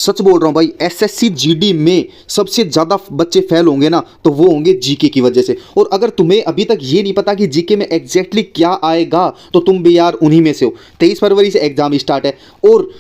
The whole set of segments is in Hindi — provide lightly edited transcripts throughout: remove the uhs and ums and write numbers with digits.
सच बोल रहा हूँ भाई। एसएससी जीडी में सबसे ज्यादा बच्चे फेल होंगे ना तो वो होंगे जीके की वजह से। और अगर तुम्हें अभी तक ये नहीं पता कि जीके में एग्जैक्टली क्या आएगा तो तुम भी यार उन्हीं में से हो। 23 फरवरी से एग्जाम स्टार्ट है और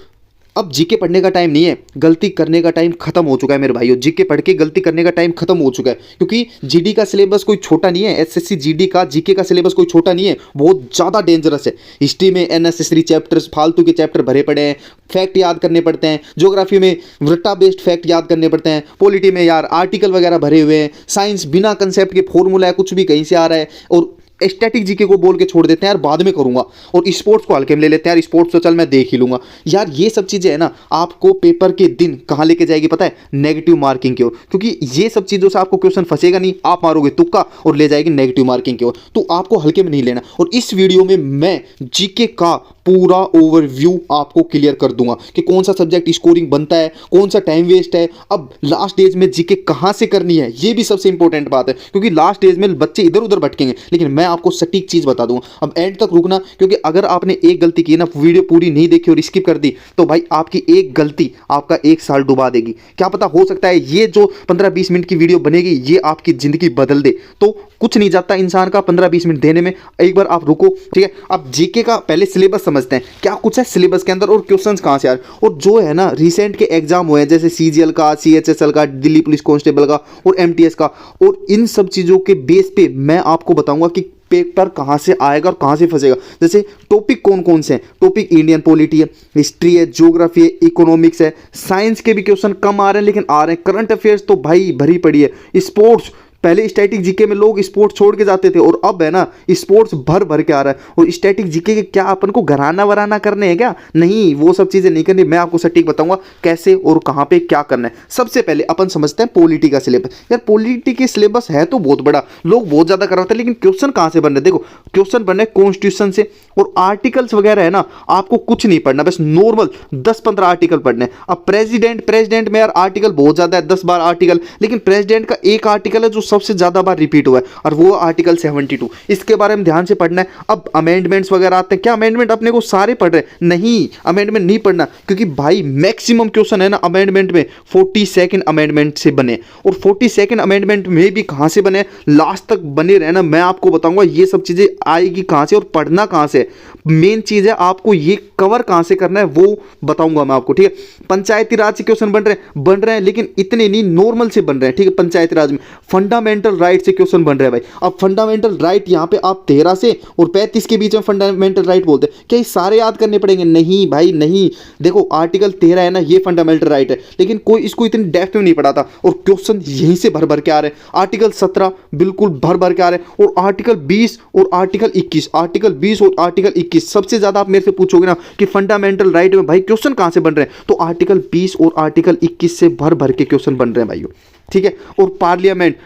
अब जीके पढ़ने का टाइम नहीं है, गलती करने का टाइम खत्म हो चुका है मेरे भाइयों। जीके पढ़ के गलती करने का टाइम खत्म हो चुका है, क्योंकि जीडी का सिलेबस कोई छोटा नहीं है। एसएससी जीडी का जीके का सिलेबस कोई छोटा नहीं है, बहुत ज़्यादा डेंजरस है। हिस्ट्री में अननेसेसरी चैप्टर्स, फालतू के चैप्टर भरे पड़े हैं, फैक्ट याद करने पड़ते हैं। ज्योग्राफी में रट्टा बेस्ड फैक्ट याद करने पड़ते हैं। पॉलिटी में यार आर्टिकल वगैरह भरे हुए हैं। साइंस बिना कंसेप्ट के फॉर्मूला है, कुछ भी कहीं से आ रहा है। और स्टैटिक जीके को बोल के छोड़ देते हैं यार बाद में करूंगा, और स्पोर्ट्स को हल्के में ले लेते हैं यार, स्पोर्ट्स तो चल मैं देख ही लूंगा। यार ये सब चीज़ें है ना आपको पेपर के दिन कहाँ लेके जाएगी पता है? नेगेटिव मार्किंग की ओर। क्योंकि ये सब चीज़ों से आपको क्वेश्चन फंसेगा नहीं, आप मारोगे तुक्का और ले जाएगी नेगेटिव मार्किंग की ओर। तो आपको हल्के में नहीं लेना। और इस वीडियो में मैं जीके का पूरा ओवरव्यू आपको क्लियर कर दूंगा कि कौन सा सब्जेक्ट स्कोरिंग बनता है, कौन सा टाइम वेस्ट है, अब लास्ट डेज में जीके कहां से करनी है। ये भी सबसे इंपॉर्टेंट बात है, क्योंकि लास्ट डेज में बच्चे इधर उधर भटकेंगे, लेकिन मैं आपको सटीक चीज बता दूंगा। अब एंड तक रुकना, क्योंकि अगर आपने एक गलती की ना, वीडियो पूरी नहीं देखी और स्किप कर दी, तो भाई आपकी एक गलती आपका 1 साल डुबा देगी। क्या पता, हो सकता है ये जो 15-20 मिनट की वीडियो बनेगी ये आपकी जिंदगी बदल दे। तो कुछ नहीं जाता इंसान का 15-20 मिनट देने में। एक बार आप रुको, ठीक है। अब जीके का पहले सिलेबस समझते हैं, क्या कुछ है सिलेबस के अंदर और क्वेश्चंस कहां से आ रहे हैं। और जो है ना रिसेंट के एग्जाम हुए हैं, जैसे सीजीएल का, सीएचएसएल का, दिल्ली पुलिस कांस्टेबल का और एमटीएस का, और इन सब चीजों के बेस पे मैं आपको बताऊंगा कि पेपर कहां से आएगा और कहां से फंसेगा। जैसे टॉपिक कौन कौन से हैं? टॉपिक इंडियन पॉलिटी है, हिस्ट्री है, ज्योग्राफी है, इकोनॉमिक्स है। साइंस के भी क्वेश्चन कम आ रहे हैं लेकिन आ रहे हैं। करंट अफेयर्स तो भाई भरी पड़ी है। स्पोर्ट्स, पहले स्टैटिक जीके में लोग स्पोर्ट्स छोड़ के जाते थे और अब है ना स्पोर्ट्स भर भर के आ रहा है। और स्टैटिक जीके के क्या अपन को घराना वराना करने हैं क्या? नहीं, वो सब चीज़ें नहीं करनी। मैं आपको सटीक बताऊंगा कैसे और कहाँ पे क्या करना है। सबसे पहले अपन समझते हैं पॉलिटी का सिलेबस। यार पॉलिटी के सिलेबस है तो बहुत बड़ा, लोग बहुत ज़्यादा करवाते हैं, लेकिन क्वेश्चन कहाँ से बन रहे? देखो क्वेश्चन बन रहे कॉन्स्टिट्यूशन से, और आर्टिकल्स वगैरह है ना आपको कुछ नहीं पढ़ना, बस नॉर्मल 10-15 आर्टिकल पढ़ने। अब प्रेसिडेंट में यार आर्टिकल बहुत ज़्यादा है, 10-12 आर्टिकल, लेकिन प्रेसिडेंट का एक आर्टिकल है जो सबसे ज्यादा बार रिपीट हुआ है, और वो आर्टिकल 72। इसके बारे में ध्यान से पढ़ना है। अब अमेंडमेंट्स वगैरह आते हैं, क्या अमेंडमेंट अपने को सारे पढ़ रहे हैं? नहीं, अमेंडमेंट नहीं पढ़ना, क्योंकि भाई मैक्सिमम क्वेश्चन है ना अमेंडमेंट में 42nd अमेंडमेंट से बने, और 42nd अमेंडमेंट में भी कहां से बने, लास्ट तक बने रहना। मैं आपको बताऊंगा ये सब चीजें आएगी कहां से और पढ़ना कहां से। मेन चीज है आपको ये कवर कहां से करना है वो बताऊंगा मैं आपको, ठीक है। पंचायती राज से क्वेश्चन बन रहे हैं, लेकिन इतने नहीं, नॉर्मल से बन रहे हैं, ठीक है। पंचायती राज में फंडामेंटल राइट से क्वेश्चन बन रहे हैं भाई। अब फंडामेंटल राइट यहाँ पे आप 13 से और 35 के बीच में फंडामेंटल राइट बोलते हैं, क्या ये सारे याद करने पड़ेंगे? नहीं भाई नहीं। देखो आर्टिकल 13 है ना, ये फंडामेंटल राइट है, लेकिन कोई इसको इतनी डेप्थ में नहीं पढ़ाता, और क्वेश्चन यहीं से भर भर के आ रहे हैं। आर्टिकल 17 बिल्कुल भर भर के आ रहे हैं, और आर्टिकल 20 और आर्टिकल 21 सबसे ज्यादा। आप मेरे से पूछोगे ना कि फंडामेंटल राइट में भाई क्वेश्चन कहां से बन रहे हैं, तो आर्टिकल 20 और आर्टिकल 21 से भर भर के क्वेश्चन बन रहे हैं भाइयों, ठीक है। और पार्लियामेंट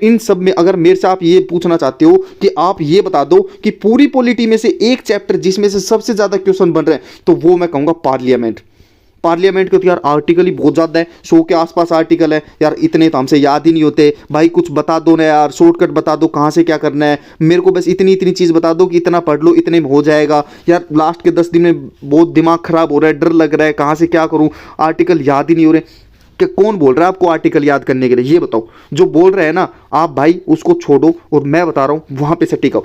इन सब में अगर मेरे से आप ये पूछना चाहते हो कि आप ये बता दो कि पूरी पॉलिटी में से एक चैप्टर जिसमें से सबसे ज्यादा क्वेश्चन बन रहे हैं, तो वो मैं कहूंगा पार्लियामेंट के तो यार आर्टिकल ही बहुत ज़्यादा है, 100 के आसपास आर्टिकल है यार। इतने तो हमसे याद ही नहीं होते भाई, कुछ बता दो ना यार, शॉर्टकट बता दो कहाँ से क्या करना है। मेरे को बस इतनी चीज़ बता दो कि इतना पढ़ लो, इतने में हो जाएगा। यार लास्ट के 10 दिन में बहुत दिमाग खराब हो रहा है, डर लग रहा है, कहाँ से क्या करूँ, आर्टिकल याद ही नहीं हो रहे। कि कौन बोल रहा है आपको आर्टिकल याद करने के लिए? ये बताओ। जो बोल रहे हैं ना आप भाई उसको छोड़ो, और मैं बता रहा हूँ वहाँ पे से टिको।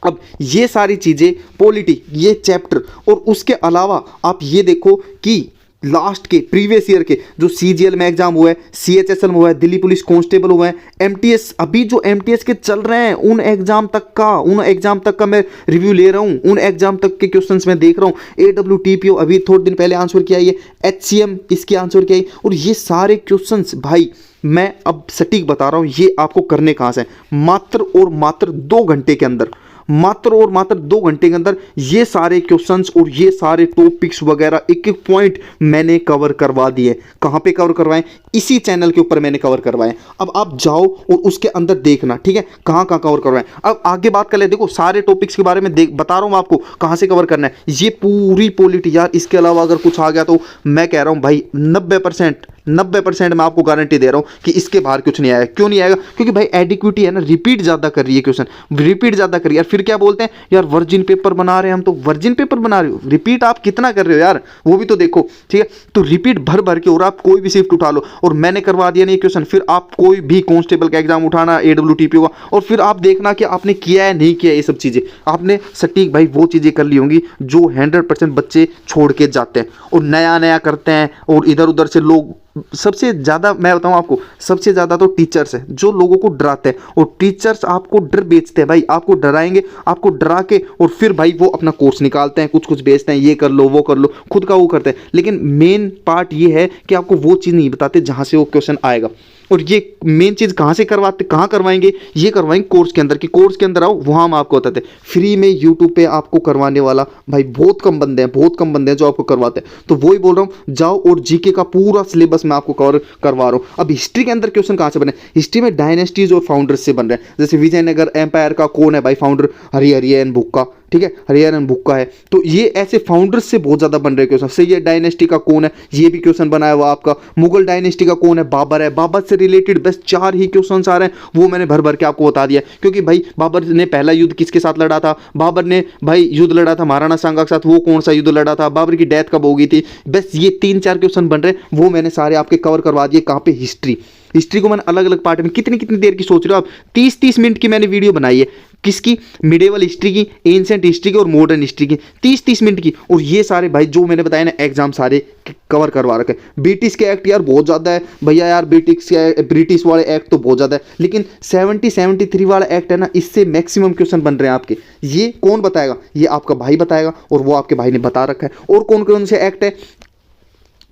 अब ये सारी चीज़ें पॉलिटी, ये चैप्टर, और उसके अलावा आप ये देखो कि लास्ट के प्रीवियस ईयर के जो सीजीएल में एग्जाम हुआ है, सीएचएसएल में हुआ है, दिल्ली पुलिस कांस्टेबल हुआ है, एमटीएस, अभी जो एमटीएस के चल रहे हैं उन एग्जाम तक का मैं रिव्यू ले रहा हूं, उन एग्जाम तक के क्वेश्चंस मैं देख रहा हूं। एडब्ल्यूटीपीओ अभी थोड़े दिन पहले आंसर किया है, एचसीएम इसके आंसर किया है, और ये सारे क्वेश्चंस भाई मैं अब सटीक बता रहा हूं, ये आपको करने कहां से? मात्र और मात्र 2 घंटे के अंदर, मात्र और मात्र 2 घंटे के अंदर ये सारे क्वेश्चंस और ये सारे टॉपिक्स वगैरह एक एक पॉइंट मैंने कवर करवा दिए। कहाँ पे कवर करवाएं? इसी चैनल के ऊपर मैंने कवर करवाए। अब आप जाओ और उसके अंदर देखना, ठीक है, कहाँ कहाँ कवर करवाएं। अब आगे बात कर ले, देखो सारे टॉपिक्स के बारे में बता रहा हूँ आपको कहाँ से कवर करना है। ये पूरी पॉलिटी यार, इसके अलावा अगर कुछ आ गया तो मैं कह रहा हूँ भाई 90% 90% मैं आपको गारंटी दे रहा हूँ कि इसके बाहर कुछ नहीं आएगा। क्यों नहीं आएगा? क्योंकि भाई एडिक्विटी है ना, रिपीट ज़्यादा कर रही है, क्वेश्चन रिपीट ज़्यादा कर रही है। फिर क्या बोलते हैं यार वर्जिन पेपर बना रहे हैं हम, तो वर्जिन पेपर बना रहे हो, रिपीट आप कितना कर रहे हो यार, वो भी तो देखो। ठीक है, तो रिपीट भर भर के, और आप कोई भी शिफ्ट उठा लो और मैंने करवा दिया नहीं क्वेश्चन, फिर आप कोई भी कांस्टेबल का एग्जाम उठाना, AWTP होगा, और फिर आप देखना कि आपने किया है नहीं किया, ये सब चीज़ें आपने सटीक भाई वो चीज़ें कर ली होंगी जो 100% बच्चे छोड़ के जाते हैं और नया नया करते हैं, और इधर उधर से लोग। सबसे ज़्यादा मैं बताऊं आपको, सबसे ज़्यादा तो टीचर्स हैं जो लोगों को डराते हैं, और टीचर्स आपको डर बेचते हैं भाई, आपको डराएंगे, आपको डरा के, और फिर भाई वो अपना कोर्स निकालते हैं, कुछ कुछ बेचते हैं, ये कर लो वो कर लो, खुद का वो करते हैं। लेकिन मेन पार्ट ये है कि आपको वो चीज़ नहीं बताते जहाँ से वो क्वेश्चन आएगा। और ये मेन चीज़ कहाँ से करवाते, कहाँ करवाएंगे, ये करवाएंगे कोर्स के अंदर, कि कोर्स के अंदर आओ वहाँ हम आपको बताते हैं। फ्री में यूट्यूब पे आपको करवाने वाला भाई बहुत कम बंदे हैं, बहुत कम बंदे हैं जो आपको करवाते हैं। तो वही बोल रहा हूँ, जाओ और जीके का पूरा सिलेबस मैं आपको कवर करवा रहा हूँ। अब हिस्ट्री के अंदर क्वेश्चन कहाँ से बने? हिस्ट्री में डायनेस्टीज और फाउंडर्स से बन रहे हैं। जैसे विजयनगर एम्पायर का कौन है भाई फाउंडर? हरिहरन बुक्का। ठीक है, हरिहरन बुक्का है। तो ये ऐसे फाउंडर्स से बहुत ज़्यादा बन रहे क्वेश्चन। सही डायनेस्टी का कौन है? ये भी क्वेश्चन बनाया हुआ आपका। मुगल डायनेस्टी का कौन है? बाबर है। बाबर से रिलेटेड बस 4 ही क्वेश्चन आ रहे हैं, वो मैंने भर भर के आपको बता दिया। क्योंकि भाई बाबर ने पहला युद्ध किसके साथ लड़ा था? बाबर ने भाई युद्ध लड़ा था महाराणा सांगा के साथ, वो कौन सा युद्ध लड़ा था? बाबर की डेथ कब हो गई थी? बस ये 3-4 क्वेश्चन बन रहे हैं, वो मैंने सारे आपके कवर करवा दिए। कहाँ पे? हिस्ट्री। हिस्ट्री को मैंने अलग अलग पार्ट में कितनी कितनी देर की सोच रहे हो आप? 30-30 मिनट की मैंने वीडियो बनाई है। किसकी? मिडेवल हिस्ट्री की, एंशिएंट हिस्ट्री की और मॉडर्न हिस्ट्री की, 30-30 मिनट की। और ये सारे भाई जो मैंने बताया ना एग्जाम सारे कवर करवा रखे। ब्रिटिश के एक्ट यार बहुत ज़्यादा है भैया यार, ब्रिटिश वाले एक्ट तो बहुत ज़्यादा है, लेकिन 73 वाला एक्ट है ना, इससे मैक्सिमम क्वेश्चन बन रहे हैं आपके। ये कौन बताएगा? ये आपका भाई बताएगा, और वो आपके भाई ने बता रखा है। और कौन कौन से एक्ट है?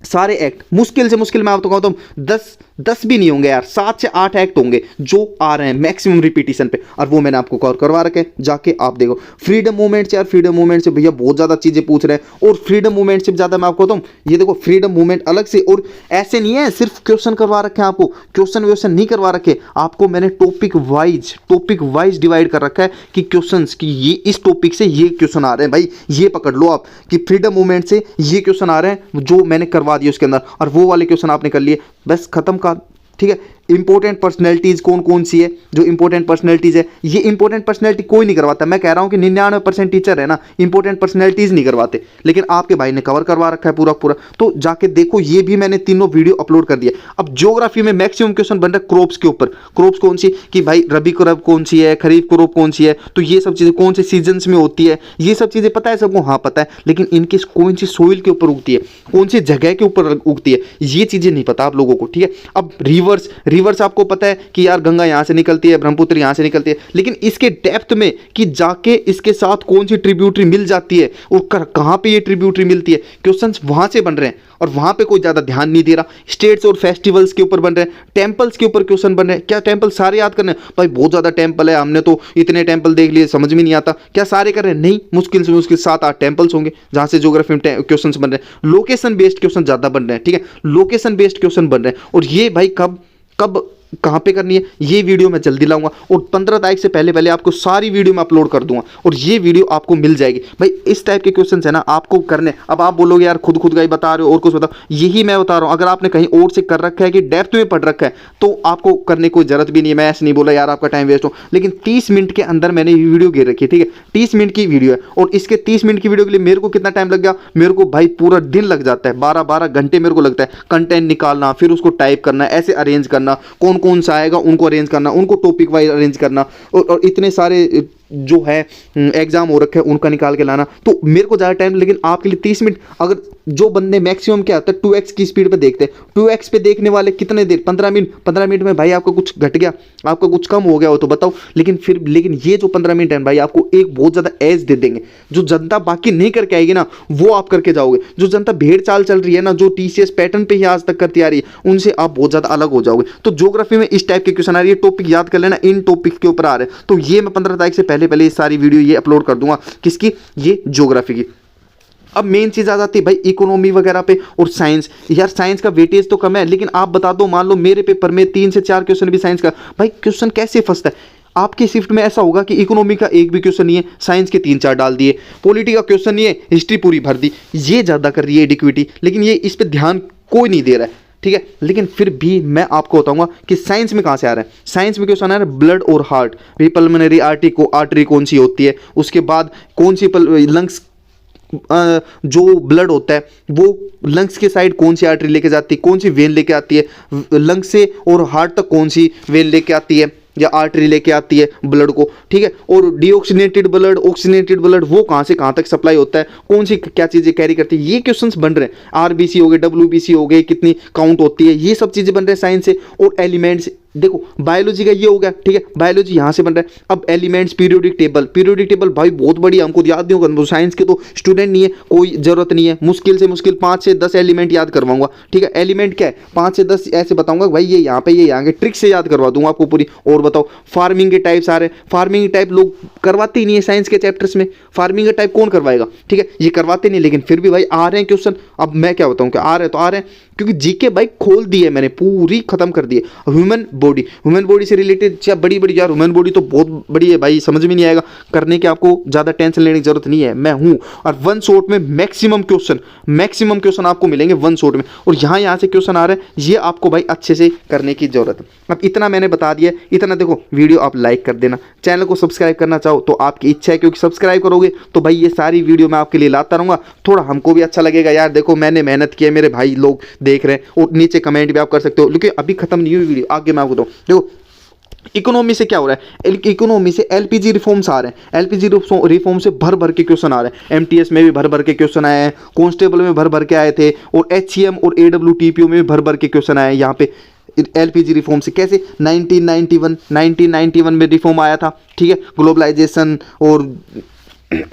सारे एक्ट मुश्किल से मुश्किल मैं आपको कहता हूँ 10 भी नहीं होंगे यार, 7 से 8 एक्ट होंगे जो आ रहे हैं मैक्सिमम रिपीटिशन पे, और वो मैंने आपको कवर करवा रखे हैं। जाके आप देखो। फ्रीडम मूवमेंट से यार, फ्रीडम मूवमेंट से भैया बहुत ज़्यादा चीज़ें पूछ रहे हैं, और फ्रीडम मूवमेंट से ज़्यादा मैं आपको कहता हूँ, ये देखो फ्रीडम मूवमेंट अलग से, और ऐसे नहीं है सिर्फ क्वेश्चन करवा रखे हैं आपको, क्वेश्चन व्वेश्चन नहीं करवा रखे आपको, मैंने टॉपिक वाइज डिवाइड कर रखा है कि क्वेश्चन की ये इस टॉपिक से ये क्वेश्चन आ रहे हैं भाई, ये पकड़ लो आप कि फ्रीडम मूवमेंट से ये क्वेश्चन आ रहे हैं जो मैंने करवा दिए उसके अंदर, और वो वाले क्वेश्चन आपने कर लिए, बस खत्म का। ठीक है, इंपॉर्टेंट पर्सनैलिटीज कौन कौन सी है? जो इंपॉर्टेंट पर्सनैलिटीज है, ये इंपॉर्टेंट पर्सनैलिटी कोई नहीं करवाता। मैं कह रहा हूं कि 99% टीचर है ना इंपॉर्टेंट पर्सनैलिटीज नहीं करवाते, लेकिन आपके भाई ने कवर करवा रखा है पूरा पूरा। तो जाके देखो, ये भी मैंने तीनों वीडियो अपलोड कर दिया। अब ज्योग्राफी में मैक्सिमम क्वेश्चन बन रहा है क्रॉप्स के ऊपर। क्रॉप्स कौन सी? कि भाई रबी क्रॉप कौन सी है, खरीफ क्रॉप कौन सी है, तो ये सब चीज़ें कौन से सीजन्स में होती है, ये सब चीज़ें पता है सबको? हाँ पता है, लेकिन इनकी कौन सी सोइल के ऊपर उगती है, कौन सी जगह के ऊपर उगती है, ये चीज़ें नहीं पता आप लोगों को। ठीक है, अब रिवर्स आपको पता है कि यार गंगा यहाँ से निकलती है, ब्रह्मपुत्र यहाँ से निकलती है, लेकिन इसके डेप्थ में कि जाके इसके साथ कौन सी ट्रिब्यूटरी मिल जाती है और कहाँ पे ये ट्रिब्यूटरी मिलती है, क्वेश्चंस वहाँ से बन रहे हैं, और वहाँ पे कोई ज़्यादा ध्यान नहीं दे रहा। स्टेट्स और फेस्टिवल्स के ऊपर बन रहे हैं, टेम्पल्स के ऊपर क्वेश्चन बन रहे हैं। क्या टेम्पल सारे याद करने? भाई बहुत ज़्यादा टेम्पल है, हमने तो इतने टेम्पल देख लिए, समझ में नहीं आता। क्या सारे कर रहे हैं? नहीं, मुश्किल से मुश्किल 7-8 टेम्पल्स होंगे जहाँ से ज्योग्राफी में क्वेश्चन बन रहे हैं। लोकेशन बेस्ड क्वेश्चन ज़्यादा बन रहे हैं। ठीक है, लोकेशन बेस्ड क्वेश्चन बन रहे हैं, और ये भाई कब कहाँ पे करनी है, ये वीडियो मैं जल्दी लाऊंगा, और 15 तारीख से पहले आपको सारी वीडियो मैं अपलोड कर दूंगा, और ये वीडियो आपको मिल जाएगी। भाई इस टाइप के क्वेश्चन है ना आपको करने। अब आप बोलोगे यार खुद का ही बता रहे हो और कुछ बताओ, यही मैं बता रहा हूँ। अगर आपने कहीं और से कर रखा है कि डेप्थ में पढ़ रखा है, तो आपको करने की कोई जरूरत भी नहीं है। मैं ऐसे नहीं बोला यार आपका टाइम वेस्ट हो, लेकिन 30 मिनट के अंदर मैंने ये वीडियो घेर रखी है। ठीक है, 30 मिनट की वीडियो है, और इसके 30 मिनट की वीडियो के लिए मेरे को कितना टाइम लग गया? मेरे को भाई पूरा दिन लग जाता है, 12-12 घंटे मेरे को लगता है कंटेंट निकालना, फिर उसको टाइप करना, ऐसे अरेंज करना, कौन से आएगा उनको अरेंज करना, उनको टॉपिक वाइज अरेंज करना, और इतने सारे जो है एग्जाम हो रखे हैं उनका निकाल के लाना। तो मेरे को ज़्यादा टाइम, लेकिन आपके लिए 30 मिनट। अगर जो बंदे मैक्सिमम क्या होता है 2x की स्पीड पे देखते हैं, 2x पे देखने वाले कितने देर? 15 मिनट में भाई आपका कुछ घट गया, आपका कुछ कम हो गया हो तो बताओ। लेकिन ये जो 15 मिनट है भाई आपको एक बहुत ज़्यादा एज दे देंगे। जो जनता बाकी नहीं करके आएगी ना, वो आप करके जाओगे। जो जनता भेड़ चाल चल रही है ना, जो TCS पैटर्न पे ही आज तक करती आ रही है, उनसे आप बहुत ज़्यादा अलग हो जाओगे। तो ज्योग्राफी में इस टाइप के क्वेश्चन आ रही है, टॉपिक याद कर लेना, इन टॉपिक के ऊपर आ रहे हैं। तो ये मैं 15 तारीख से पहले ये सारी वीडियो ये अपलोड कर दूंगा। किसकी? ये ज्योग्राफी की। अब मेन चीज आ जाती है भाई इकोनॉमी वगैरह पे और साइंस। यार साइंस का वेटेज तो कम है, लेकिन आप बता दो, मान लो मेरे पेपर में 3 से 4 क्वेश्चन भी साइंस का, भाई क्वेश्चन कैसे फंसता है? आपकी शिफ्ट में ऐसा होगा कि इकोनॉमी का एक भी क्वेश्चन नहीं है, साइंस के 3-4 डाल दिए, पॉलिटी का क्वेश्चन नहीं है, हिस्ट्री पूरी भर दी। ये ज़्यादा कर रही है एडिक्विटी, लेकिन ये इस पर ध्यान कोई नहीं दे रहा है। ठीक है। लेकिन फिर भी मैं आपको बताऊंगा कि साइंस में कहाँ से आ रहा है। साइंस में क्वेश्चन आ रहा है ब्लड और हार्ट, पल्मोनरी आर्टरी कौन सी होती है, उसके बाद कौन सी लंग्स, जो ब्लड होता है वो लंग्स के साइड कौन सी आर्टरी लेके जाती है, कौन सी वेन लेके आती है, लंग्स से और हार्ट तक कौन सी वेन लेके आती है या आर्टरी लेके आती है ब्लड को, ठीक है। और डीऑक्सीनेटेड ब्लड, ऑक्सीनेटेड ब्लड वो कहाँ से कहाँ तक सप्लाई होता है, कौन सी क्या चीज़ें कैरी करती है, ये क्वेश्चंस बन रहे हैं। आरबीसी हो गए, डब्ल्यूबीसी हो गए, कितनी काउंट होती है, ये सब चीज़ें बन रहे हैं साइंस से। और एलिमेंट्स देखो, बायोलॉजी का ये हो गया, ठीक है, बायोलॉजी यहाँ से बन रहा है। अब एलिमेंट्स, पीरियोडिक टेबल भाई बहुत बढ़िया, हमको याद नहीं होगा, साइंस के तो स्टूडेंट नहीं है, कोई जरूरत नहीं है, मुश्किल से मुश्किल 5 से 10 एलिमेंट याद करवाऊंगा, ठीक है। एलिमेंट क्या है, 5 से 10 ऐसे बताऊंगा भाई, ये यहाँ पे, ये यहाँ के, ट्रिक से याद करवा दूंगा आपको पूरी। और बताओ फार्मिंग के टाइप्स आ रहे हैं, फार्मिंग के टाइप लोग करवाते ही नहीं है साइंस के चैप्टर्स में, फार्मिंग का टाइप कौन करवाएगा, ठीक है, ये करवाते नहीं, लेकिन फिर भी भाई आ रहे हैं क्वेश्चन। अब मैं क्या बताऊँ, क्या आ रहे हैं तो आ रहे हैं, क्योंकि जीके भाई खोल दी है मैंने, पूरी खत्म कर दी है। ह्यूमन बॉडी से रिलेटेड क्या बड़ी बड़ी यार, ह्यूमन बॉडी तो बहुत बड़ी है भाई, समझ में नहीं आएगा करने के, आपको ज़्यादा टेंशन लेने की जरूरत नहीं है, मैं हूँ। और वन शॉट में मैक्सिमम क्वेश्चन आपको मिलेंगे वन शॉट में, और यहाँ से क्वेश्चन आ रहे हैं, ये आपको भाई अच्छे से करने की जरूरत है। अब इतना मैंने बता दिया, इतना देखो, वीडियो आप लाइक कर देना, चैनल को सब्सक्राइब करना चाहो तो आपकी इच्छा है, क्योंकि सब्सक्राइब करोगे तो भाई ये सारी वीडियो मैं आपके लिए लाता रहूँगा, थोड़ा हमको भी अच्छा लगेगा यार, देखो मैंने मेहनत की है, मेरे भाई लोग देख रहे हैं। और नीचे कमेंट भी आप कर सकते हो, लेकिन अभी खत्म नहीं हुई वीडियो, आगे मैं आपको बताऊँ। देखो इकोनॉमी से क्या हो रहा है, इकोनॉमी से एलपीजी रिफॉर्म्स आ रहे हैं, एलपीजी रिफॉर्म से भर भर के क्वेश्चन आ रहे हैं, एमटीएस में भी भर भर के क्वेश्चन आए हैं, कांस्टेबल में भर भर के आए थे, और एचसीएम और एडब्ल्यूटीपीओ में भी भर भर के क्वेश्चन आए हैं यहाँ पे एलपीजी रिफॉर्म से। कैसे 1991 में रिफॉर्म आया था, ठीक है, ग्लोबलाइजेशन और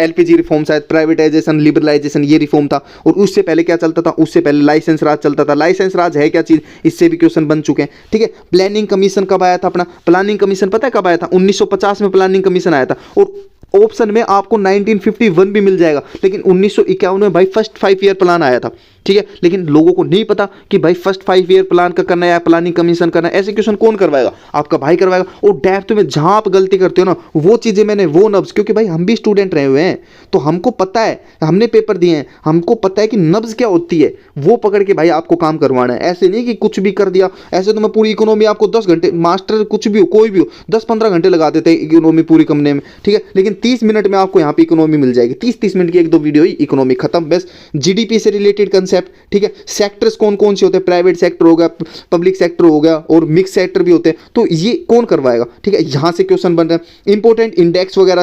एलपीजी रिफॉर्म शायद प्राइवेटाइजेशन, लिबरलाइजेशन, ये रिफॉर्म था। और उससे पहले क्या चलता था, उससे पहले लाइसेंस राज चलता था। लाइसेंस राज है क्या चीज़, इससे भी क्वेश्चन बन चुके हैं, ठीक है। प्लानिंग कमीशन कब आया था अपना, प्लानिंग कमीशन पता है कब आया था, 1950 में प्लानिंग कमीशन आया था। और ऑप्शन में आपको 1951 भी मिल जाएगा, लेकिन 1951 में भाई फर्स्ट 5 ईयर प्लान आया था, ठीक है। लेकिन लोगों को नहीं पता कि भाई फर्स्ट 5 ईयर प्लान का करना है या प्लानिंग कमीशन करना है, ऐसे क्वेश्चन कौन करवाएगा, आपका भाई करवाएगा। और डेप्थ में जहां आप गलती करते हो ना, वो चीज़ें मैंने वो नब्ज, क्योंकि भाई हम भी स्टूडेंट रहे हुए हैं तो हमको पता है, हमने पेपर दिए हैं, हमको पता है कि नब्ज क्या होती है, वो पकड़ के भाई आपको काम करवाना है। ऐसे नहीं कि कुछ भी कर दिया, ऐसे तो मैं पूरी इकोनॉमी आपको 10 घंटे, मास्टर कुछ भी हो, कोई भी हो, 10-15 घंटे लगा देते हैं इकोनॉमी पूरी करने में, ठीक है। लेकिन 30 मिनट में आपको यहाँ पे इकोनॉमी मिल जाएगी, 30-30 मिनट की 1-2 वीडियो ही, इकोनॉमी खत्म। बस जीडीपी से रिलेटेड कंसेप्ट, ठीक है। सेक्टर्स कौन कौन से होते हैं, प्राइवेट सेक्टर हो गया, पब्लिक सेक्टर हो गया, और मिक्स सेक्टर भी होते हैं, तो ये कौन करवाएगा, ठीक है। यहाँ से क्वेश्चन बन रहे हैं। इंपॉर्टेंट इंडेक्स वगैरह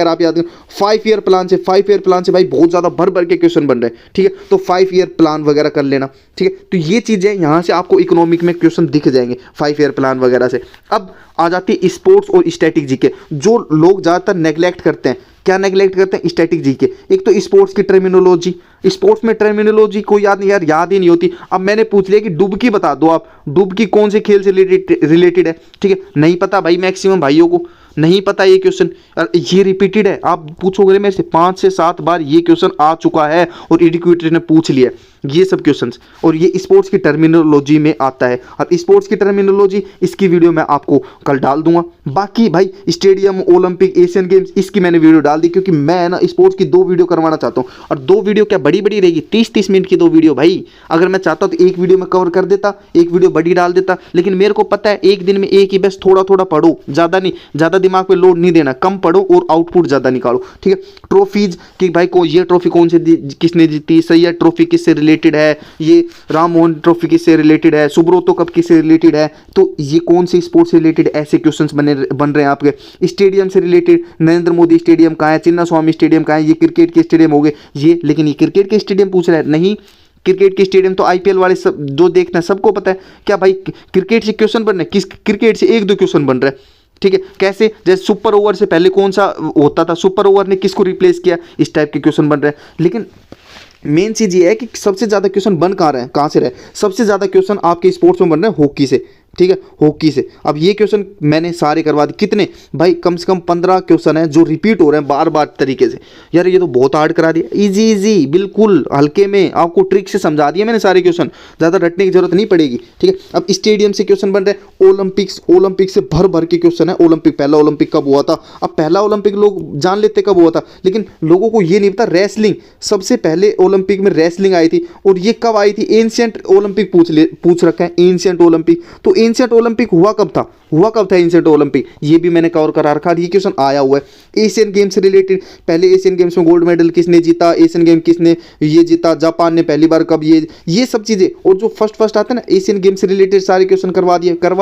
आप याद करें। 5 ईयर प्लान से भाई बहुत ज़्यादा भर भर के क्वेश्चन बन रहे हैं, ठीक है। तो 5 ईयर प्लान वगैरह कर लेना, ठीक है। तो ये चीज़ें यहाँ से आपको इकोनॉमिक में क्वेश्चन दिख जाएंगे 5 ईयर प्लान वगैरह से। अब आ जाती है स्पोर्ट्स और स्टैटिक जीके, जो लोग ज़्यादातर नेग्लेक्ट करते हैं। क्या नेग्लेक्ट करते हैं, स्टैटिक जीके। एक तो स्पोर्ट्स की टर्मिनोलॉजी, स्पोर्ट्स में टर्मिनोलॉजी को याद नहीं यार, याद ही नहीं होती। अब मैंने पूछ लिया कि डुबकी बता दो आप, डुबकी कौन से खेल से रिलेटेड है, ठीक है, नहीं पता भाई, मैक्सिमम भाइयों को नहीं पता ये क्वेश्चन, ये रिपीटेड है, आप पूछोगे मेरे से 5 से 7 बार ये क्वेश्चन आ चुका है और एडुकेटर ने पूछ लिया ये सब क्वेश्चंस, और ये स्पोर्ट्स की टर्मिनोलॉजी में आता है। अब स्पोर्ट्स की टर्मिनोलॉजी इसकी वीडियो मैं आपको कल डाल दूंगा। बाकी भाई स्टेडियम, ओलंपिक, एशियन गेम्स, इसकी मैंने वीडियो डाल दी, क्योंकि मैं ना स्पोर्ट्स की 2 वीडियो करवाना चाहता हूँ। और 2 वीडियो क्या बड़ी बड़ी रहेगी, 30-30 मिनट की 2 वीडियो भाई। अगर मैं चाहता तो एक वीडियो में कवर कर देता, एक वीडियो बड़ी डाल देता, लेकिन मेरे को पता है एक दिन में एक ही, बस थोड़ा थोड़ा पढ़ो, ज़्यादा नहीं, ज़्यादा दिमाग पे लोड नहीं देना, कम पढ़ो और आउटपुट ज़्यादा निकालो, ठीक है। ट्रॉफीज कि भाई को ये ट्रॉफी कौन से किसने जीती, सैयद ट्रॉफी किससे रिलेटेड है, ये राम मोहन ट्रॉफी किससे रिलेटेड है, सुब्रतो कप किससे रिलेटेड है, तो ये कौन से स्पोर्ट्स से रिलेटेड ऐसे क्वेश्चंस बन रहे हैं आपके। स्टेडियम से रिलेटेड, नरेंद्र मोदी स्टेडियम कहाँ है, चिन्ना स्वामी स्टेडियम कहाँ है, ये क्रिकेट के स्टेडियम हो गए ये, लेकिन ये क्रिकेट के स्टेडियम पूछ रहा है, नहीं क्रिकेट के स्टेडियम तो आईपीएल वाले सब जो देखना है सबको पता है। क्या भाई क्रिकेट से क्वेश्चन बन रहे हैं, किस क्रिकेट से 1-2 क्वेश्चन बन रहे हैं, ठीक है। कैसे, जैसे सुपर ओवर से पहले कौन सा होता था, सुपर ओवर ने किसको रिप्लेस किया, इस टाइप के क्वेश्चन बन रहे हैं। लेकिन मेन चीज़ ये है कि सबसे ज़्यादा क्वेश्चन बन कहाँ रहे हैं, कहाँ से रहे, सबसे ज़्यादा क्वेश्चन आपके स्पोर्ट्स में बन रहे हैं हॉकी से, ठीक है, हॉकी से। अब ये क्वेश्चन मैंने सारे करवा दिए। कितने भाई, कम से कम 15 क्वेश्चन हैं जो रिपीट हो रहे हैं बार बार तरीके से। यार ये तो बहुत हार्ड करा दिया। इजी इजी बिल्कुल हल्के में आपको ट्रिक से समझा दिया मैंने सारे क्वेश्चन, ज़्यादा रटने की जरूरत नहीं पड़ेगी। ठीक है, अब स्टेडियम से क्वेश्चन बन रहे हैं, ओलंपिक से भर भर के क्वेश्चन है। पहला ओलंपिक कब हुआ था? अब पहला ओलंपिक लोग जान लेते कब हुआ था, लेकिन लोगों को ये नहीं पता रेसलिंग, सबसे पहले ओलंपिक में रेसलिंग आई थी, और ये कब आई थी? एंशिएंट ओलंपिक पूछ रखा है, एंशिएंट ओलंपिक। तो एंशिएंट ओलंपिक हुआ कब था एंशिएंट ओलंपिक? ये भी मैंने कवर करा रखा, ये क्वेश्चन आया हुआ है। एशियन गेम से रिलेटेड, पहले एशियन गेम्स में गोल्ड मेडल किसने जीता, एशियन गेम किसने ये जीता, जापान ने पहली बार कब, ये सब चीजें। और जो फर्स्ट आता है ना एशियन गेम से रिलेटेड सारे क्वेश्चन करवा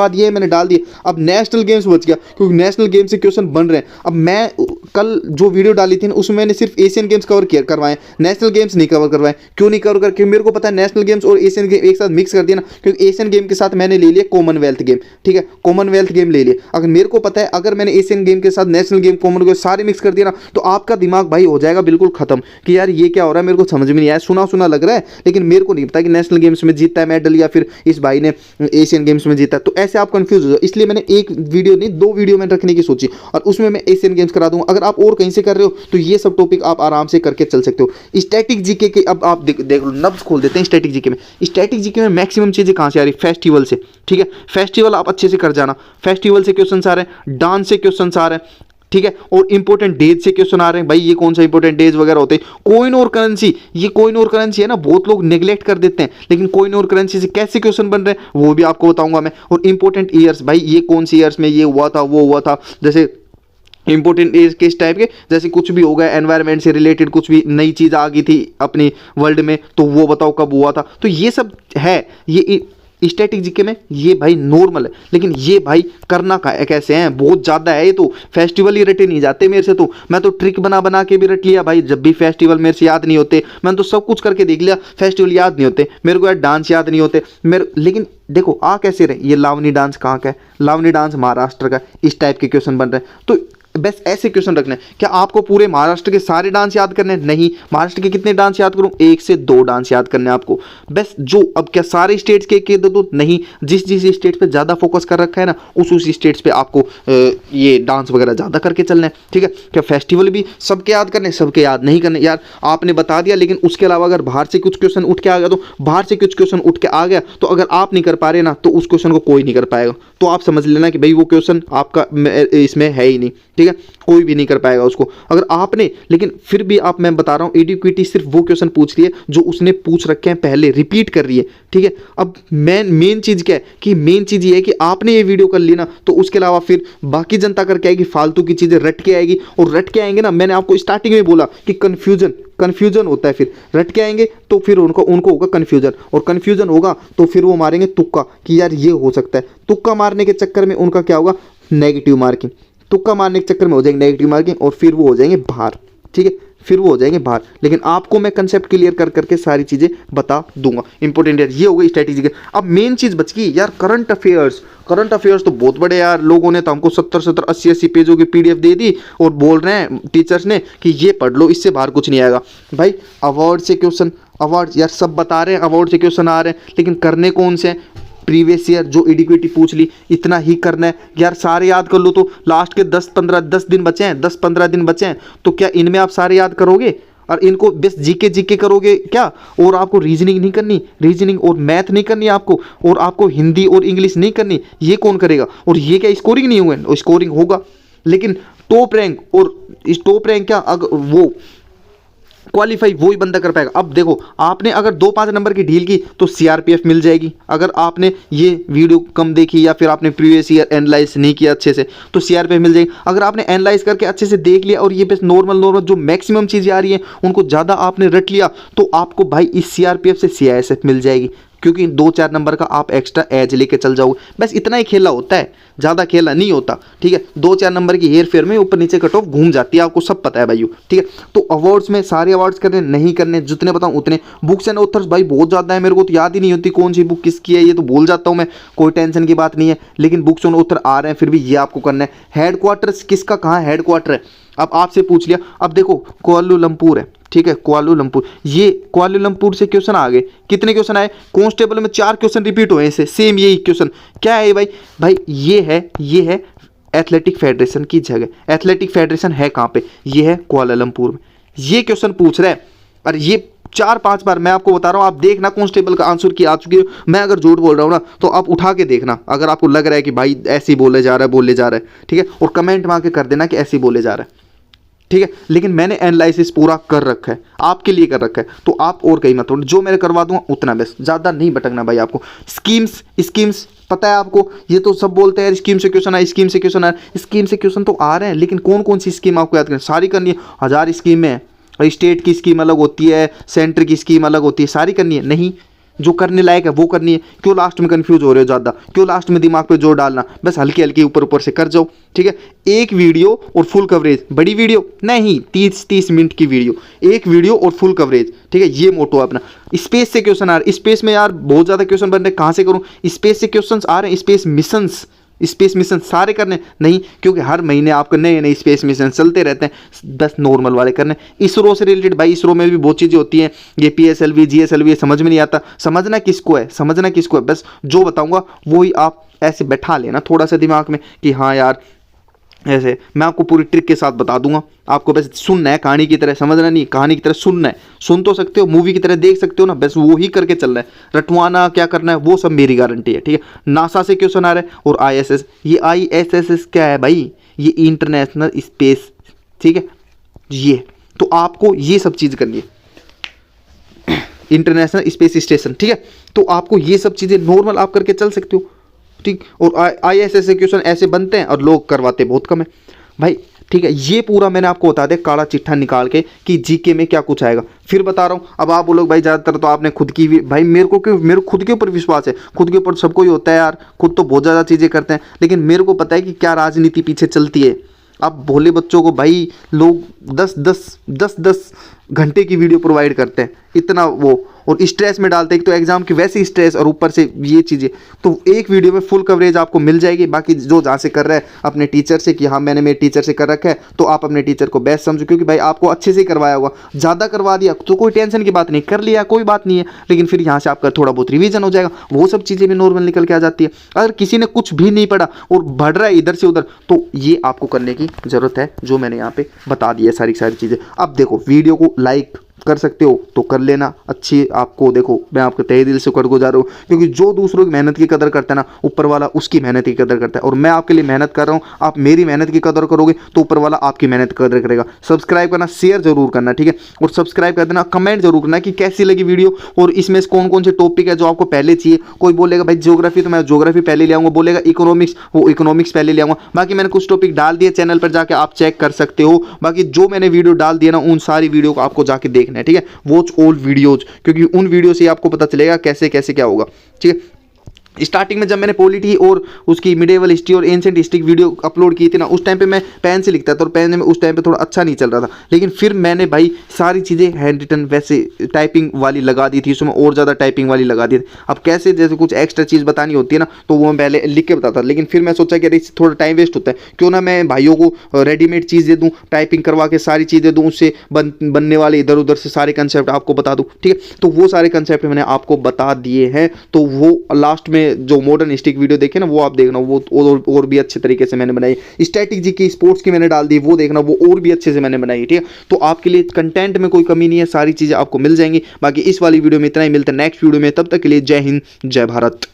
दिए मैंने, डाल दिए। अब नेशनल गेम्स बच गया, क्योंकि नेशनल गेम्स से क्वेश्चन बन रहे हैं। अब मैं कल जो वीडियो डाली थी ना उसमें मैंने सिर्फ एशियन गेम्स कवर करवाए, नेशनल गेम्स नहीं कवर करवाए। क्यों नहीं कवर करके? मेरे को पता है नेशनल गेम्स और एशियन गेम एक साथ मिक्स कर दिया ना, क्योंकि एशियन गेम के साथ मैंने ले लिया कॉमनवेल्थ गेम। ठीक है, कॉमनवेल्थ गेम ले लिया। अगर मेरे को पता है अगर मैंने एशियन गेम के साथ नेशनल गेम, कॉमनवेल्थ सारे मिक्स कर दिया ना, तो आपका दिमाग भाई हो जाएगा बिल्कुल खत्म कि यार ये क्या हो रहा है, मेरे को समझ में नहीं आया, सुना लग रहा है, लेकिन मेरे को नहीं पता कि नेशनल गेम्स में जीतता है मेडल या फिर इस भाई ने एशियन गेम्स में जीता। तो ऐसे आप कंफ्यूज हो जाओ, इसलिए मैंने एक वीडियो नहीं 2 वीडियो मैंने रखने की सोची, और उसमें मैं एशियन गेम्स करा दूंगा। अगर आप और कहीं से कर रहे हो तो ये सब टॉपिक आप आराम से करके चल सकते हो। स्टैटिक जीके के अब आप देख लो, नब्ज खोल देते हैं स्टैटिक जीके में। स्टैटिक जीके में मैक्सिमम चीजें कहां से आ रही? फेस्टिवल से। ठीक है, फेस्टिवल आप अच्छे से कर जाना, फेस्टिवल से क्वेश्चन आ रहे हैं, डांस से क्वेश्चन आ रहे हैं। ठीक है, और इंपॉर्टेंट डेज से क्वेश्चन आ रहे हैं, भाई ये कौन सा इंपॉर्टेंट डेज वगैरह होते हैं। कॉइन और करेंसी, ये कॉइन और करेंसी है ना, बहुत लोग नेग्लेक्ट कर देते हैं, लेकिन कॉइन और करेंसी से कैसे क्वेश्चन बन रहे हैं वो भी आपको बताऊंगा मैं। और इंपॉर्टेंट ईयर्स, भाई ये कौन सी ईयर्स में ये हुआ था वो हुआ था, जैसे इंपॉर्टेंट एज किस टाइप के, जैसे कुछ भी हो गया एनवायरनमेंट से रिलेटेड, कुछ भी नई चीज आ गई थी अपनी वर्ल्ड में, तो वो बताओ कब हुआ था। तो ये सब है, ये स्टैटिक जीके में ये भाई नॉर्मल है, लेकिन ये भाई करना कैसे है, बहुत ज़्यादा है। ये तो फेस्टिवल ही रटे नहीं जाते मेरे से, तो मैं तो ट्रिक बना के भी रट लिया भाई। जब भी फेस्टिवल मेरे से याद नहीं होते, मैंने तो सब कुछ करके देख लिया, फेस्टिवल याद नहीं होते मेरे को, यार डांस याद नहीं होते मेरे। लेकिन देखो आ कैसे रहे, ये लावनी डांस कहाँ का है? लावनी डांस महाराष्ट्र का, इस टाइप के क्वेश्चन बन रहे हैं। तो बस ऐसे क्वेश्चन रखने। क्या आपको पूरे महाराष्ट्र के सारे डांस याद करने? नहीं। महाराष्ट्र के कितने डांस याद करूं? 1 से 2 डांस याद करने आपको बस। जो अब क्या सारे स्टेट्स के दो? नहीं, जिस स्टेट पे ज्यादा फोकस कर रखा है ना, उस स्टेट्स पे आपको ये डांस वगैरह ज्यादा करके चलना है। ठीक है, क्या फेस्टिवल भी सबके याद करने? सबके याद नहीं करने यार, आपने बता दिया, लेकिन उसके अलावा अगर बाहर से कुछ क्वेश्चन उठ के आ गया, तो बाहर से कुछ क्वेश्चन उठ के आ गया, तो अगर आप नहीं कर पा रहे ना, तो उस क्वेश्चन को कोई नहीं कर पाएगा। तो आप समझ लेना कि भाई वो क्वेश्चन आपका इसमें है ही नहीं। ठीक है, कोई भी नहीं कर पाएगा उसको अगर आपने। लेकिन फिर भी आप, मैं बता रहा हूं, एडुकेटी सिर्फ वो क्वेश्चन पूछ रही है जो उसने पूछ रखे हैं पहले, रिपीट कर रही है। ठीक है, अब मेन चीज क्या है कि मेन चीज ये है कि आपने ये वीडियो कर ली ना, तो उसके अलावा फिर बाकी जनता करके आएगी, फालतू की चीजें रट के आएगी, और रट के आएंगे ना, मैंने आपको स्टार्टिंग में बोला कि कंफ्यूजन होता है। फिर रट के आएंगे तो फिर उनको होगा कंफ्यूजन, और कंफ्यूजन होगा तो फिर वो मारेंगे तुक्का कि यार ये हो सकता है। तुक्का मारने के चक्कर में उनका क्या होगा? Negative marking. तुक्का मारने के चक्कर में हो जाएंगे नेगेटिव मार्किंग, और फिर वो हो जाएंगे बाहर। ठीक है, फिर वो हो जाएंगे बाहर। लेकिन आपको मैं कंसेप्ट क्लियर कर करके सारी चीजें बता दूंगा। इंपॉर्टेंट यार ये हो गई स्ट्रेटेजी। अब मेन चीज बच गई यार, करंट अफेयर्स तो बहुत बड़े यार। लोगों ने तो हमको 70 80 पेजों की PDF दे दी, और बोल रहे हैं टीचर्स ने कि ये पढ़ लो, इससे बाहर कुछ नहीं आएगा। भाई अवार्ड से क्वेश्चन, अवार्ड यार सब बता रहे हैं, अवार्ड से क्वेश्चन आ रहे हैं, लेकिन करने कौन से हैं? प्रीवियस ईयर जो एडुकेटी पूछ ली, इतना ही करना है यार। सारे याद कर लो, तो लास्ट के 10 दिन बचे हैं, 10-15 दिन बचे हैं, तो क्या इनमें आप सारे याद करोगे? और इनको बस जीके करोगे क्या? और आपको रीजनिंग नहीं करनी, रीजनिंग और मैथ नहीं करनी आपको, और आपको हिंदी और इंग्लिश नहीं करनी, ये कौन करेगा? और ये क्या स्कोरिंग नहीं होगा? स्कोरिंग होगा, लेकिन टॉप रैंक, और इस टॉप रैंक क्या अगर वो क्वालिफाई वही बंदा कर पाएगा। अब देखो, आपने अगर 2-5 नंबर की डील की तो CRPF मिल जाएगी। अगर आपने ये वीडियो कम देखी या फिर आपने प्रीवियस ईयर एनालाइज नहीं किया अच्छे से, तो CRPF मिल जाएगी। अगर आपने एनालाइज करके अच्छे से देख लिया और ये बस नॉर्मल जो मैक्सिमम चीज़ें आ रही हैं उनको ज़्यादा आपने रट लिया, तो आपको भाई इस CRPF से CISF मिल जाएगी, क्योंकि 2-4 नंबर का आप एक्स्ट्रा एज लेके चल जाओगे। बस इतना ही खेला होता है, ज़्यादा खेला नहीं होता। ठीक है, 2-4 नंबर की हेर फेर में ऊपर नीचे कट ऑफ घूम जाती है, आपको सब पता है भाई। ठीक है, तो अवार्ड्स में सारे अवार्ड्स करने नहीं करने, जितने बताऊं उतने। बुक्स एंड ऑथर्स भाई बहुत ज़्यादा है, मेरे को तो याद ही नहीं होती कौन सी बुक किसकी है, ये तो भूल जाता हूँ मैं, कोई टेंशन की बात नहीं है। लेकिन बुक्स एंड ऑथर आ रहे हैं, फिर भी ये आपको करना है। हेडक्वार्टर्स किसका कहाँ हेडक्वार्टर है, अब आपसे पूछ लिया। अब देखो कोलालमपुर है, ठीक है, कुआलालंपुर, ये कुआलालंपुर से क्वेश्चन आ गए। कितने क्वेश्चन आए? कांस्टेबल में 4 क्वेश्चन रिपीट हुए इससे, सेम यही क्वेश्चन। क्या है भाई? भाई ये है एथलेटिक फेडरेशन की जगह। एथलेटिक फेडरेशन है कहाँ पे? ये है कुआलालंपुर में। ये क्वेश्चन पूछ रहा है, और ये 4-5 बार मैं आपको बता रहा हूँ, आप देखना कांस्टेबल का आंसर की आ चुकी है। मैं अगर झूठ बोल रहा हूँ ना तो आप उठा के देखना, अगर आपको लग रहा है कि भाई ऐसे ही बोले जा रहा है, ठीक है, और कमेंट में आके कर देना कि ऐसे ही बोले जा रहा है, ठीक है। लेकिन मैंने एनालिसिस पूरा कर रखा है, आपके लिए कर रखा है, तो आप और कहीं मत, जो मैंने करवा दूंगा उतना बेस्ट, ज़्यादा नहीं भटकना भाई आपको। स्कीम्स पता है आपको? ये तो सब बोलते हैं स्कीम से क्वेश्चन आए, स्कीम से क्वेश्चन आए, स्कीम से क्वेश्चन तो आ रहे हैं, लेकिन कौन कौन सी स्कीम आपको याद करनी? सारी करनी है, 1000 स्कीमें हैं, स्टेट की स्कीम अलग होती है, सेंटर की स्कीम अलग होती है, सारी करनी है? नहीं, जो करने लायक है वो करनी है। क्यों लास्ट में कंफ्यूज हो रहे हो ज़्यादा? क्यों लास्ट में दिमाग पे जोर डालना? बस हल्की हल्की ऊपर से कर जाओ, ठीक है। एक वीडियो और फुल कवरेज, बड़ी वीडियो नहीं, 30 मिनट की वीडियो, एक वीडियो और फुल कवरेज, ठीक है, ये मोटो है अपना। स्पेस से क्वेश्चन आ रहे, स्पेस में यार बहुत ज़्यादा क्वेश्चन बन रहे, कहाँ से करूँ? स्पेस से क्वेश्चन आ रहे हैं, स्पेस मिशन सारे करने नहीं, क्योंकि हर महीने आपको नए नए स्पेस मिशन चलते रहते हैं, बस नॉर्मल वाले करने। इसरो से रिलेटेड भाई, इसरो में भी बहुत चीज़ें होती हैं, ये PSLV GSLV समझ में नहीं आता, समझना किसको है, बस जो बताऊंगा वही आप ऐसे बैठा लेना थोड़ा सा दिमाग में कि हाँ यार ऐसे। मैं आपको पूरी ट्रिक के साथ बता दूंगा, आपको बस सुनना है, कहानी की तरह समझना नहीं, कहानी की तरह सुनना है। सुन तो सकते हो, मूवी की तरह देख सकते हो ना, बस वो ही करके चलना है। रटवाना क्या करना है वो सब मेरी गारंटी है, ठीक है। नासा से क्वेश्चन आ रहा है, और ISS, ये ISS क्या है भाई? ये इंटरनेशनल स्पेस, ठीक है, ये तो आपको ये सब चीज़ करनी है, इंटरनेशनल स्पेस स्टेशन, ठीक है। तो आपको ये सब चीज़ें नॉर्मल आप करके चल सकते हो, ठीक। और ISS से क्वेश्चन ऐसे बनते हैं और लोग करवाते बहुत कम है भाई, ठीक है। ये पूरा मैंने आपको बता दिया काला चिट्ठा निकाल के कि GK में क्या कुछ आएगा। फिर बता रहा हूँ, अब आप बोलोगे भाई ज़्यादातर तो आपने खुद की, भाई मेरे को खुद के ऊपर विश्वास है, खुद के ऊपर सबको ही होता है यार, खुद तो बहुत ज़्यादा चीज़ें करते हैं, लेकिन मेरे को पता है कि क्या राजनीति पीछे चलती है। अब भोले बच्चों को भाई लोग 10 घंटे की वीडियो प्रोवाइड करते हैं, इतना वो, और स्ट्रेस में डालते हैं, एक तो एग्जाम की वैसे ही स्ट्रेस और ऊपर से ये चीज़ें, तो एक वीडियो में फुल कवरेज आपको मिल जाएगी। बाकी जो जहाँ से कर रहा है अपने टीचर से कि हाँ मैंने मेरे टीचर से कर रखा है, तो आप अपने टीचर को बेस्ट समझो, क्योंकि भाई आपको अच्छे से करवाया होगा, ज़्यादा करवा दिया तो कोई टेंशन की बात नहीं, कर लिया कोई बात नहीं है, लेकिन फिर यहाँ से आपका थोड़ा बहुत रिवीजन हो जाएगा, वो सब चीज़ें भी नॉर्मल निकल के आ जाती है। अगर किसी ने कुछ भी नहीं पढ़ा और बढ़ रहा है इधर से उधर, तो ये आपको करने की ज़रूरत है, जो मैंने यहाँ पे बता दी है सारी चीज़ें। अब देखो, वीडियो को लाइक कर सकते हो तो कर लेना, अच्छी आपको, देखो मैं आपको तहे दिल से शुक्रगुजार हूँ, क्योंकि जो दूसरों की मेहनत की कदर करता है ना, ऊपर वाला उसकी मेहनत की कदर करता है, और मैं आपके लिए मेहनत कर रहा हूँ, आप मेरी मेहनत की कदर करोगे तो ऊपर वाला आपकी मेहनत की कदर करेगा। सब्सक्राइब करना, शेयर जरूर करना, ठीक है, और सब्सक्राइब कर देना, कमेंट जरूर करना कि कैसी लगी वीडियो, और इसमें कौन कौन से टॉपिक है जो आपको पहले चाहिए। कोई बोलेगा भाई ज्योग्राफी, तो मैं ज्योग्राफी पहले ले आऊँगा, बोलेगा इकोनॉमिक्स, वो इकोनॉमिक्स पहले ले आऊँगा। बाकी मैंने कुछ टॉपिक डाल दिए चैनल पर, जाके आप चेक कर सकते हो। बाकी जो मैंने वीडियो डाल दिया ना, उन सारी वीडियो को आपको जाके देखना है, ठीक है, वॉच ऑल वीडियोज, क्योंकि उन वीडियो से आपको पता चलेगा कैसे कैसे क्या होगा, ठीक है। स्टार्टिंग में जब मैंने पॉलिटी और उसकी मिडेवल हिस्ट्री और एंशिएंट हिस्ट्री वीडियो अपलोड की थी ना, उस टाइम पे मैं पेन से लिखता था, और पेन में उस टाइम पे थोड़ा अच्छा नहीं चल रहा था, लेकिन फिर मैंने भाई सारी चीज़ें हैंड रिटन वैसे टाइपिंग वाली लगा दी थी, उसमें और ज़्यादा टाइपिंग वाली लगा दी थी। अब कैसे जैसे कुछ एक्स्ट्रा चीज़ बतानी होती है ना, तो वो मैं पहले लिख के बताता, लेकिन फिर मैं सोचा कि अरे इससे थोड़ा टाइम वेस्ट होता है, क्यों ना मैं भाइयों को रेडीमेड चीज़ दे दूँ, टाइपिंग करवा के सारी चीज़ दे दूँ, उससे बनने वाले इधर उधर से सारे कंसेप्ट आपको बता दूँ, ठीक है। तो वो सारे कंसेप्ट मैंने आपको बता दिए हैं, तो वो लास्ट में जो मॉडर्न वीडियो देखे ना, वो आप देखना, वो और भी अच्छे तरीके से मैंने बनाई। स्ट्रैटेजी की स्पोर्ट्स की मैंने डाल दी, वो देखना, वो और भी अच्छे से मैंने बनाई, ठीक है। तो आपके लिए कंटेंट में कोई कमी नहीं है, सारी चीज़ें आपको मिल जाएंगी। बाकी इस वाली वीडियो में इतना ही, मिलता है नेक्स्ट वीडियो में, तब तक के लिए जय हिंद जय भारत।